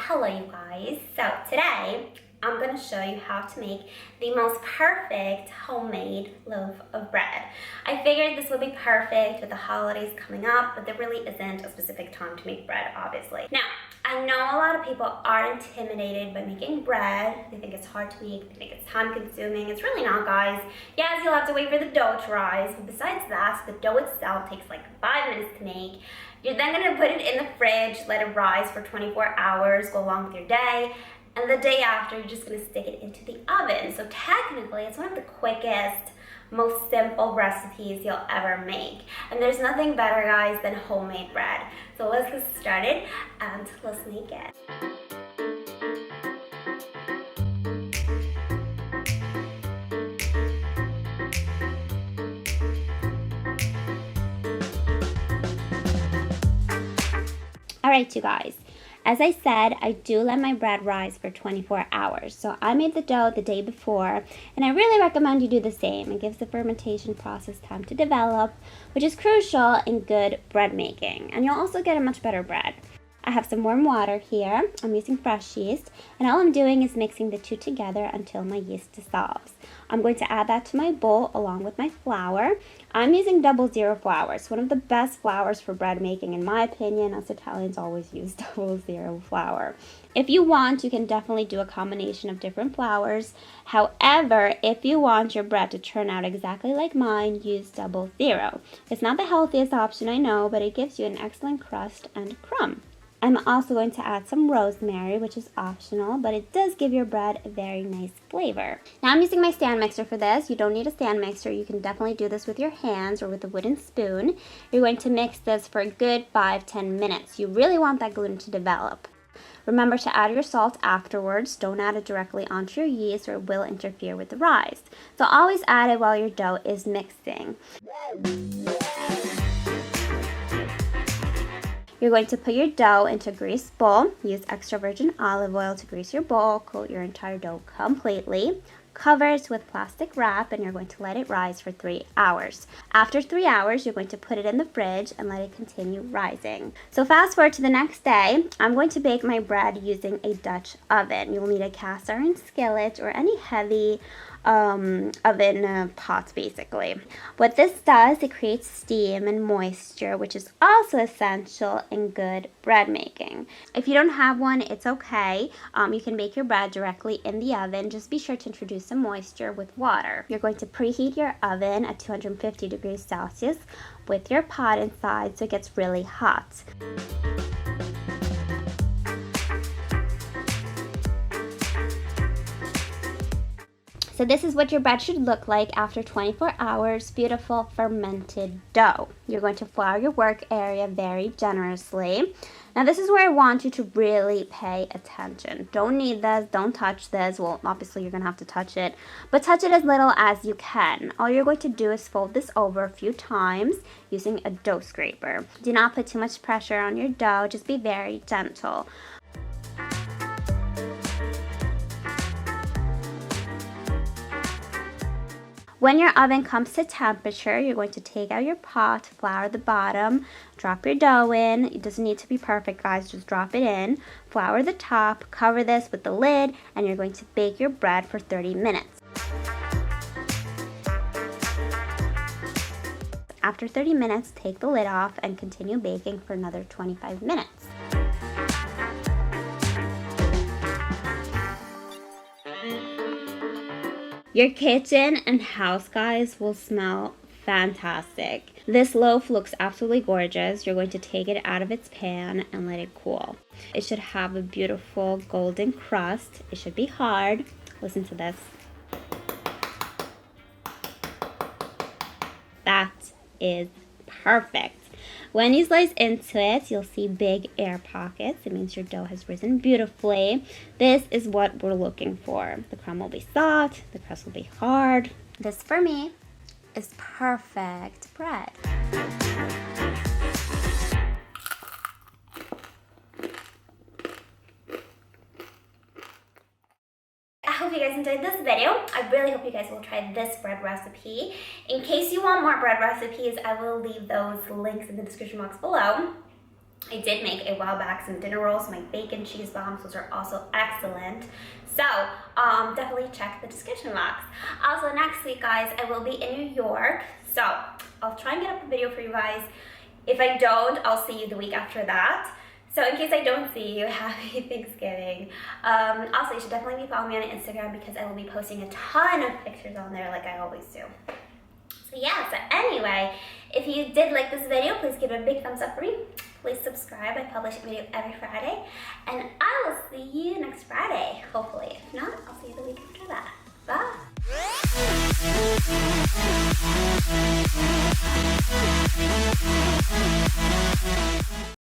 Hello you guys. So today I'm going to show you how to make the most perfect homemade loaf of bread. I figured this would be perfect with the holidays coming up, but there really isn't a specific time to make bread, obviously. Now, I know a lot of people are intimidated by making bread. They think it's hard to make, they think it's time consuming. It's really not, guys. Yes, you'll have to wait for the dough to rise, but besides that, the dough itself takes like 5 minutes to make. You're then going to put it in the fridge, let it rise for 24 hours, go along with your day, and the day after, you're just going to stick it into the oven. So technically, it's one of the quickest, most simple recipes you'll ever make. And there's nothing better, guys, than homemade bread. So let's get started and let's make it. Alright, you guys. As I said, I do let my bread rise for 24 hours. So I made the dough the day before, and I really recommend you do the same. It gives the fermentation process time to develop, which is crucial in good bread making. And you'll also get a much better bread. I have some warm water here. I'm using fresh yeast, and all I'm doing is mixing the two together until my yeast dissolves. I'm going to add that to my bowl along with my flour. I'm using 00 flour. It's one of the best flours for bread making, in my opinion. Us Italians always use 00 flour. If you want, you can definitely do a combination of different flours. However, if you want your bread to turn out exactly like mine, use 00. It's not the healthiest option, I know, but it gives you an excellent crust and crumb. I'm also going to add some rosemary, which is optional, but it does give your bread a very nice flavor. Now I'm using my stand mixer for this. You don't need a stand mixer. You can definitely do this with your hands or with a wooden spoon. You're going to mix this for a good 5-10 minutes. You really want that gluten to develop. Remember to add your salt afterwards. Don't add it directly onto your yeast or it will interfere with the rise. So always add it while your dough is mixing. You're going to put your dough into a greased bowl. Use extra virgin olive oil to grease your bowl. Coat your entire dough completely. Cover it with plastic wrap and you're going to let it rise for 3 hours. After 3 hours, you're going to put it in the fridge and let it continue rising. So fast forward to the next day, I'm going to bake my bread using a Dutch oven. You'll need a cast iron skillet or any heavy oven pot, basically. What this does, it creates steam and moisture, which is also essential in good bread making. If you don't have one, it's okay. You can bake your bread directly in the oven. Just be sure to introduce some moisture with water. You're going to preheat your oven at 250 degrees Celsius with your pot inside so it gets really hot. So this is what your bread should look like after 24 hours, beautiful fermented dough. You're going to flour your work area very generously. Now this is where I want you to really pay attention. Don't knead this, don't touch this. Well, obviously you're gonna have to touch it, but touch it as little as you can. All you're going to do is fold this over a few times using a dough scraper. Do not put too much pressure on your dough, just be very gentle. When your oven comes to temperature, you're going to take out your pot, flour the bottom, drop your dough in. It doesn't need to be perfect, guys, just drop it in. Flour the top, cover this with the lid, and you're going to bake your bread for 30 minutes. After 30 minutes, take the lid off and continue baking for another 25 minutes. Your kitchen and house, guys, will smell fantastic. This loaf looks absolutely gorgeous. You're going to take it out of its pan and let it cool. It should have a beautiful golden crust. It should be hard. Listen to this. That is perfect. When you slice into it, you'll see big air pockets. It means your dough has risen beautifully. This is what we're looking for. The crumb will be soft, the crust will be hard. This, for me, is perfect bread. I hope you guys enjoyed this video. I really hope you guys will try this bread recipe. In case you want more bread recipes, I will leave those links in the description box below. I did make a while back some dinner rolls, my bacon cheese bombs. Those are also excellent. So definitely check the description box. Also next week, guys, I will be in New York. So I'll try and get up a video for you guys. If I don't, I'll see you the week after that. So in case I don't see you, happy Thanksgiving. Also, you should definitely be following me on Instagram because I will be posting a ton of pictures on there like I always do. So yeah, so anyway, if you did like this video, please give it a big thumbs up for me. Please subscribe. I publish a video every Friday. And I will see you next Friday, hopefully.